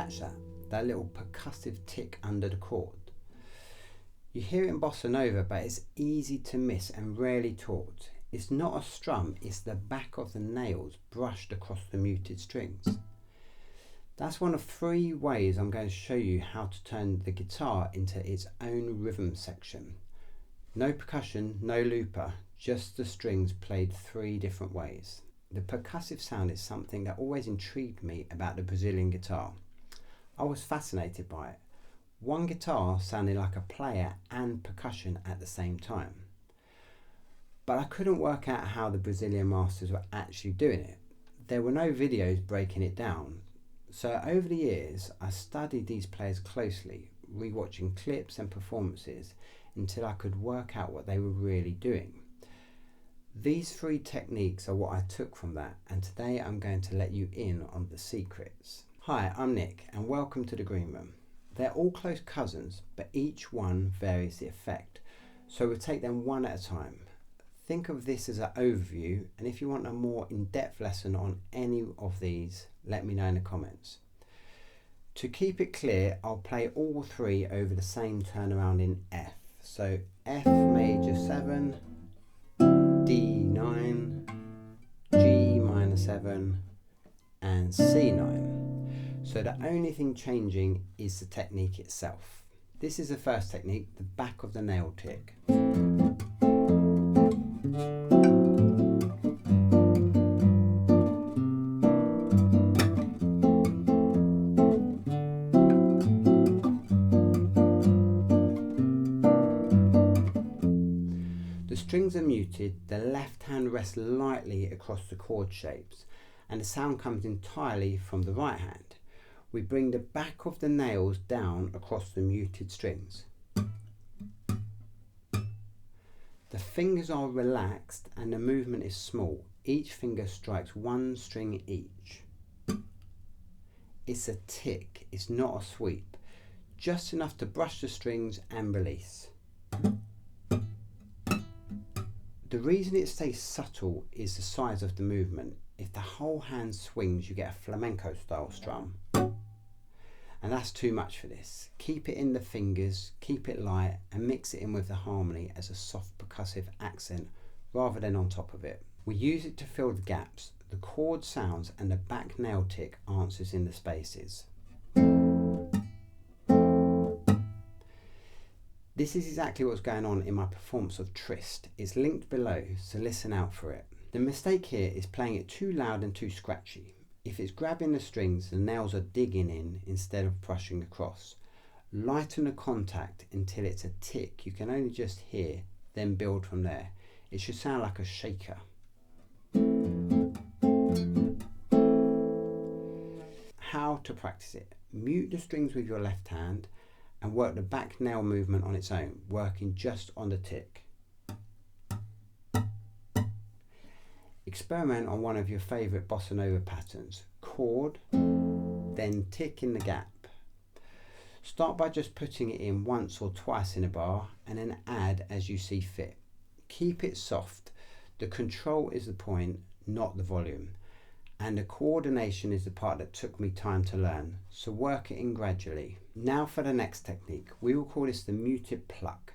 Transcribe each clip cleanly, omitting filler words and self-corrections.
catch that little percussive tick under the chord. You hear it in Bossa Nova, but it's easy to miss and rarely taught. It's not a strum, it's the back of the nails brushed across the muted strings. That's one of 3 ways I'm going to show you how to turn the guitar into its own rhythm section. No percussion, no looper, just the strings played 3 different ways. The percussive sound is something that always intrigued me about the Brazilian guitar. I was fascinated by it. One guitar sounding like a player and percussion at the same time. But I couldn't work out how the Brazilian masters were actually doing it. There were no videos breaking it down. So over the years, I studied these players closely, rewatching clips and performances until I could work out what they were really doing. These 3 techniques are what I took from that, and today I'm going to let you in on the secrets. Hi, I'm Nick and welcome to the Green Room. They're all close cousins, but each one varies the effect, so we'll take them one at a time. Think of this as an overview, and if you want a more in-depth lesson on any of these, let me know in the comments. To keep it clear, I'll play all 3 over the same turnaround in F. So F major 7, D9, G minor 7 and C9. So the only thing changing is the technique itself. This is the first technique, the back of the nail tick. The strings are muted, the left hand rests lightly across the chord shapes, and the sound comes entirely from the right hand. We bring the back of the nails down across the muted strings. The fingers are relaxed and the movement is small. Each finger strikes 1 string each. It's a tick, it's not a sweep. Just enough to brush the strings and release. The reason it stays subtle is the size of the movement. If the whole hand swings, you get a flamenco style strum. And that's too much for this. Keep it in the fingers, keep it light, and mix it in with the harmony as a soft percussive accent rather than on top of it. We use it to fill the gaps, the chord sounds, and the back nail tick answers in the spaces. This is exactly what's going on in my performance of Trist. It's linked below, so listen out for it. The mistake here is playing it too loud and too scratchy. If it's grabbing the strings, the nails are digging in instead of brushing across. Lighten the contact until it's a tick you can only just hear, then build from there. It should sound like a shaker. How to practice it. Mute the strings with your left hand and work the back nail movement on its own, working just on the tick. Experiment on one of your favourite Bossa Nova patterns. Chord, then tick in the gap. Start by just putting it in once or twice in a bar and then add as you see fit. Keep it soft. The control is the point, not the volume. And the coordination is the part that took me time to learn, so work it in gradually. Now for the next technique. We will call this the muted pluck.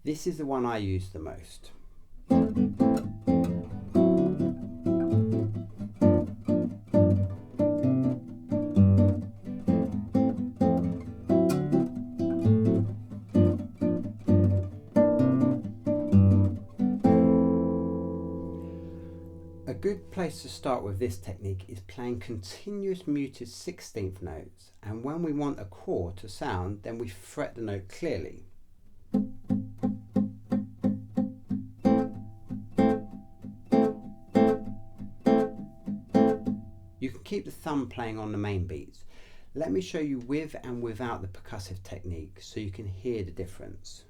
This is the one I use the most. A good place to start with this technique is playing continuous muted 16th notes, and when we want a chord to sound, then we fret the note clearly. You can keep the thumb playing on the main beats. Let me show you with and without the percussive technique so you can hear the difference.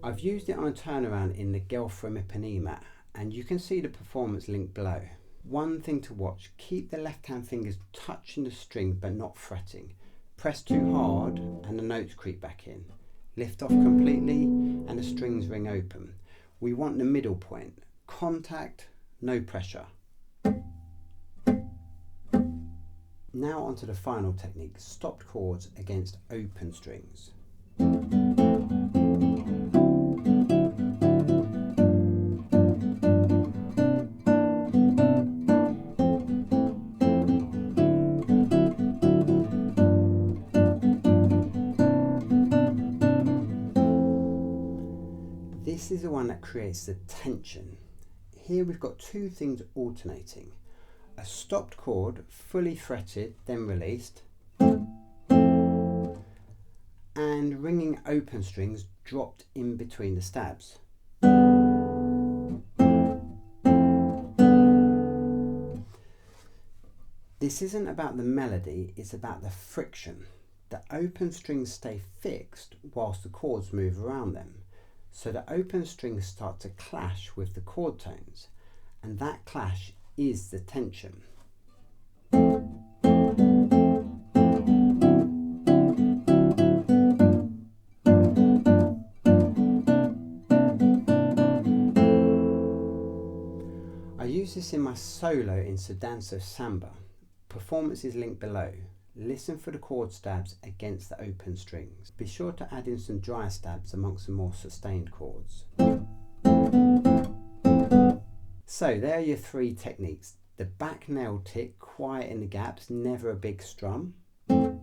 I've used it on a turnaround in the Girl from Ipanema, and you can see the performance link below. One thing to watch, keep the left hand fingers touching the string but not fretting. Press too hard and the notes creep back in. Lift off completely and the strings ring open. We want the middle point. Contact, no pressure. Now onto the final technique, stopped chords against open strings. This is the one that creates the tension. Here we've got two things alternating. A stopped chord, fully fretted, then released, and ringing open strings dropped in between the stabs. This isn't about the melody, it's about the friction. The open strings stay fixed whilst the chords move around them. So the open strings start to clash with the chord tones, and that clash is the tension. I use this in my solo in Danza Samba. Performance is linked below. Listen for the chord stabs against the open strings. Be sure to add in some dry stabs amongst the more sustained chords. So there are your three techniques. The back nail tick, quiet in the gaps, never a big strum. The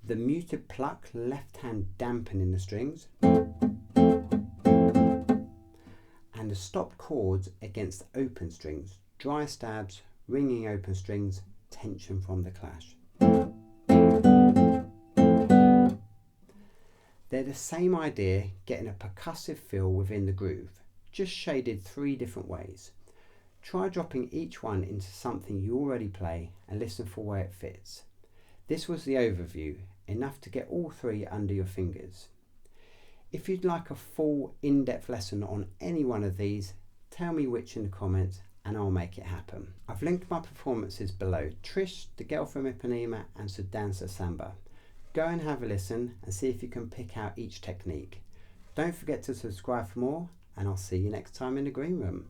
muted pluck, left hand dampening the strings. And the stopped chords against the open strings, dry stabs, ringing open strings, tension from the clash. They're the same idea, getting a percussive feel within the groove, just shaded three different ways. Try dropping each one into something you already play and listen for where it fits. This was the overview, enough to get all three under your fingers. If you'd like a full in-depth lesson on any one of these, tell me which in the comments and I'll make it happen. I've linked my performances below, Trish, the girl from Ipanema and Danza Samba. Go and have a listen and see if you can pick out each technique. Don't forget to subscribe for more and I'll see you next time in the green room.